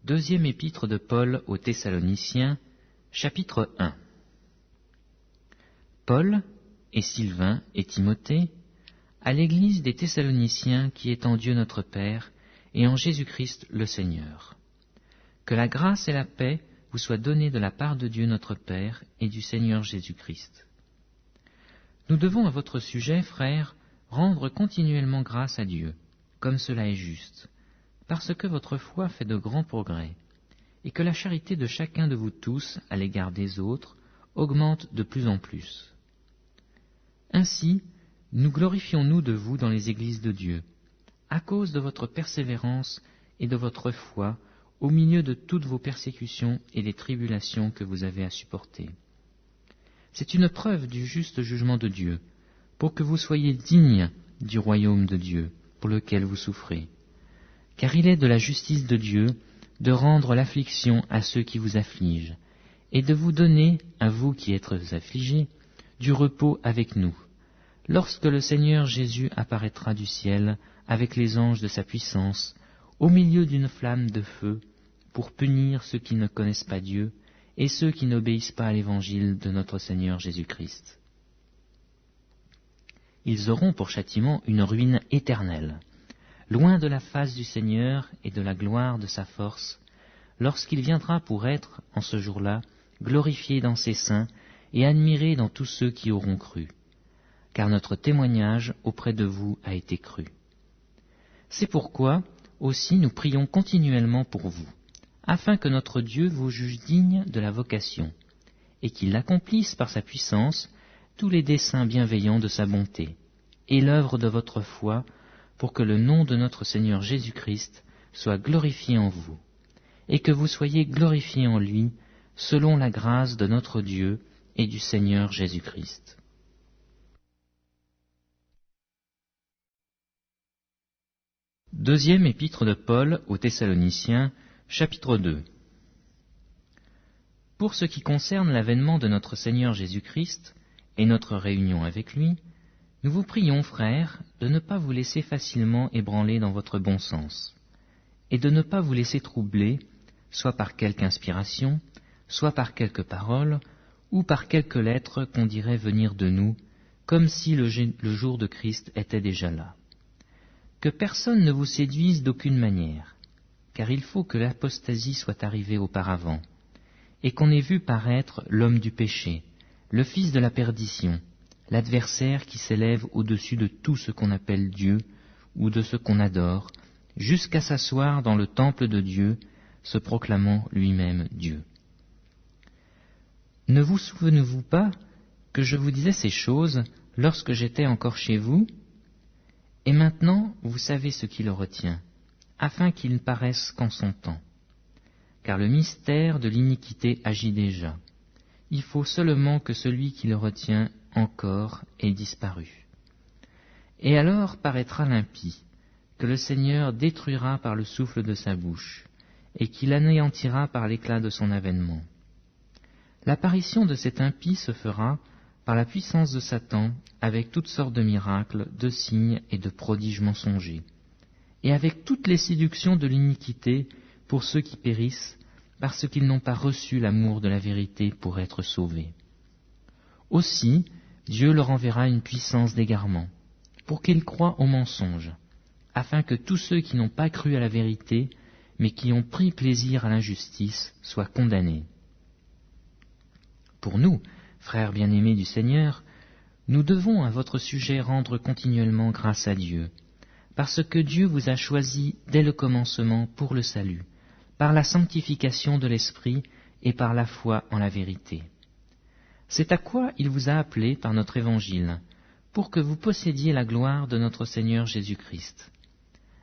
Deuxième épître de Paul aux Thessaloniciens, chapitre 1. Paul et Sylvain et Timothée, à l'église des Thessaloniciens qui est en Dieu notre Père et en Jésus-Christ le Seigneur. Que la grâce et la paix vous soient données de la part de Dieu notre Père et du Seigneur Jésus-Christ. Nous devons à votre sujet, frères, rendre continuellement grâce à Dieu, comme cela est juste, parce que votre foi fait de grands progrès, et que la charité de chacun de vous tous à l'égard des autres augmente de plus en plus. Ainsi, nous glorifions-nous de vous dans les églises de Dieu, à cause de votre persévérance et de votre foi au milieu de toutes vos persécutions et des tribulations que vous avez à supporter. C'est une preuve du juste jugement de Dieu, pour que vous soyez dignes du royaume de Dieu, pour lequel vous souffrez. Car il est de la justice de Dieu de rendre l'affliction à ceux qui vous affligent, et de vous donner, à vous qui êtes affligés, du repos avec nous, lorsque le Seigneur Jésus apparaîtra du ciel avec les anges de sa puissance, au milieu d'une flamme de feu, pour punir ceux qui ne connaissent pas Dieu et ceux qui n'obéissent pas à l'évangile de notre Seigneur Jésus-Christ. Ils auront pour châtiment une ruine éternelle, loin de la face du Seigneur et de la gloire de sa force, lorsqu'il viendra pour être, en ce jour-là, glorifié dans ses saints et admiré dans tous ceux qui auront cru, car notre témoignage auprès de vous a été cru. C'est pourquoi aussi nous prions continuellement pour vous, afin que notre Dieu vous juge digne de la vocation, et qu'il accomplisse par sa puissance tous les desseins bienveillants de sa bonté, et l'œuvre de votre foi, pour que le nom de notre Seigneur Jésus-Christ soit glorifié en vous, et que vous soyez glorifiés en lui, selon la grâce de notre Dieu et du Seigneur Jésus-Christ. Deuxième épître de Paul aux Thessaloniciens, chapitre 2. Pour ce qui concerne l'avènement de notre Seigneur Jésus-Christ et notre réunion avec lui, nous vous prions, frères, de ne pas vous laisser facilement ébranler dans votre bon sens, et de ne pas vous laisser troubler, soit par quelque inspiration, soit par quelque parole, ou par quelque lettre qu'on dirait venir de nous, comme si le jour de Christ était déjà là. Que personne ne vous séduise d'aucune manière, car il faut que l'apostasie soit arrivée auparavant, et qu'on ait vu paraître l'homme du péché, le fils de la perdition, l'adversaire qui s'élève au-dessus de tout ce qu'on appelle Dieu ou de ce qu'on adore, jusqu'à s'asseoir dans le temple de Dieu, se proclamant lui-même Dieu. Ne vous souvenez-vous pas que je vous disais ces choses lorsque j'étais encore chez vous? Et maintenant vous savez ce qui le retient, afin qu'il ne paraisse qu'en son temps. Car le mystère de l'iniquité agit déjà. Il faut seulement que celui qui le retient encore ait disparu. Et alors paraîtra l'impie, que le Seigneur détruira par le souffle de sa bouche, et qu'il anéantira par l'éclat de son avènement. L'apparition de cet impie se fera par la puissance de Satan, avec toutes sortes de miracles, de signes et de prodiges mensongers, et avec toutes les séductions de l'iniquité pour ceux qui périssent, parce qu'ils n'ont pas reçu l'amour de la vérité pour être sauvés. Aussi, Dieu leur enverra une puissance d'égarement, pour qu'ils croient au mensonge, afin que tous ceux qui n'ont pas cru à la vérité, mais qui ont pris plaisir à l'injustice, soient condamnés. Pour nous, frères bien-aimés du Seigneur, nous devons à votre sujet rendre continuellement grâce à Dieu, parce que Dieu vous a choisi dès le commencement pour le salut, par la sanctification de l'Esprit et par la foi en la vérité. C'est à quoi il vous a appelé par notre évangile, pour que vous possédiez la gloire de notre Seigneur Jésus-Christ.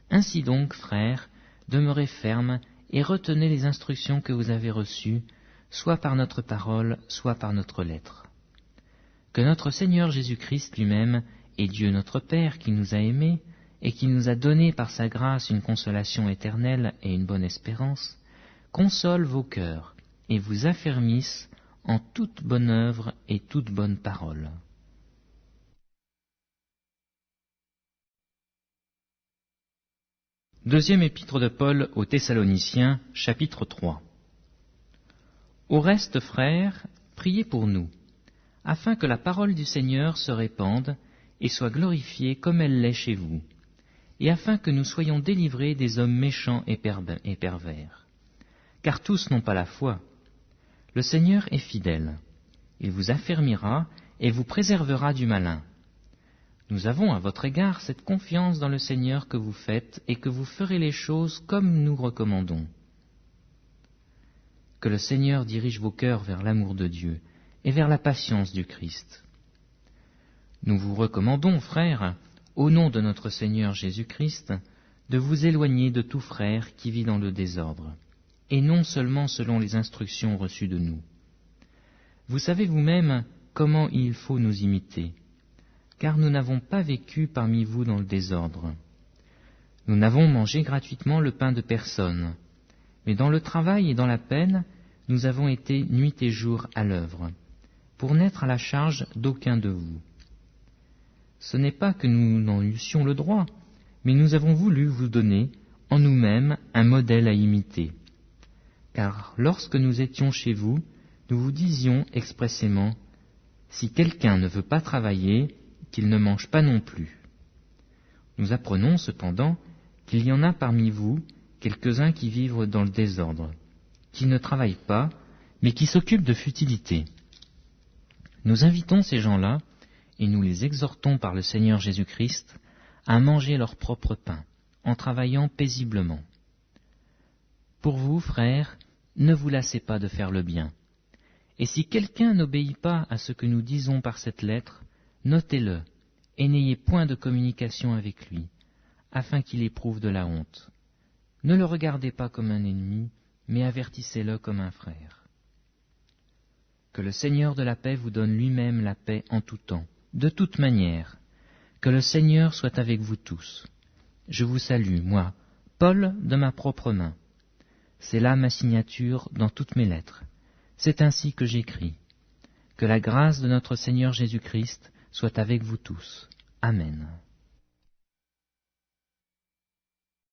Ainsi donc, frères, demeurez fermes et retenez les instructions que vous avez reçues, soit par notre parole, soit par notre lettre. Que notre Seigneur Jésus-Christ lui-même, et Dieu notre Père qui nous a aimés, et qui nous a donné par sa grâce une consolation éternelle et une bonne espérance, console vos cœurs et vous affermisse en toute bonne œuvre et toute bonne parole. Deuxième épître de Paul aux Thessaloniciens, chapitre 3. Au reste, frères, priez pour nous, afin que la parole du Seigneur se répande et soit glorifiée comme elle l'est chez vous, et afin que nous soyons délivrés des hommes méchants et pervers. Car tous n'ont pas la foi. Le Seigneur est fidèle. Il vous affermira et vous préservera du malin. Nous avons à votre égard cette confiance dans le Seigneur que vous faites et que vous ferez les choses comme nous recommandons. Que le Seigneur dirige vos cœurs vers l'amour de Dieu et vers la patience du Christ. Nous vous recommandons, frères, au nom de notre Seigneur Jésus-Christ, de vous éloigner de tout frère qui vit dans le désordre, et non seulement selon les instructions reçues de nous. Vous savez vous-même comment il faut nous imiter, car nous n'avons pas vécu parmi vous dans le désordre. Nous n'avons mangé gratuitement le pain de personne, mais dans le travail et dans la peine, nous avons été nuit et jour à l'œuvre, pour n'être à la charge d'aucun de vous. Ce n'est pas que nous n'en eussions le droit, mais nous avons voulu vous donner, en nous-mêmes, un modèle à imiter. Car lorsque nous étions chez vous, nous vous disions expressément, « Si quelqu'un ne veut pas travailler, qu'il ne mange pas non plus. » Nous apprenons cependant qu'il y en a parmi vous quelques-uns qui vivent dans le désordre, qui ne travaillent pas, mais qui s'occupent de futilités. Nous invitons ces gens-là, et nous les exhortons par le Seigneur Jésus-Christ, à manger leur propre pain, en travaillant paisiblement. Pour vous, frères, ne vous lassez pas de faire le bien. Et si quelqu'un n'obéit pas à ce que nous disons par cette lettre, notez-le, et n'ayez point de communication avec lui, afin qu'il éprouve de la honte. Ne le regardez pas comme un ennemi, mais avertissez-le comme un frère. Que le Seigneur de la paix vous donne lui-même la paix en tout temps, de toute manière. Que le Seigneur soit avec vous tous. Je vous salue, moi, Paul, de ma propre main. C'est là ma signature dans toutes mes lettres. C'est ainsi que j'écris. Que la grâce de notre Seigneur Jésus-Christ soit avec vous tous. Amen.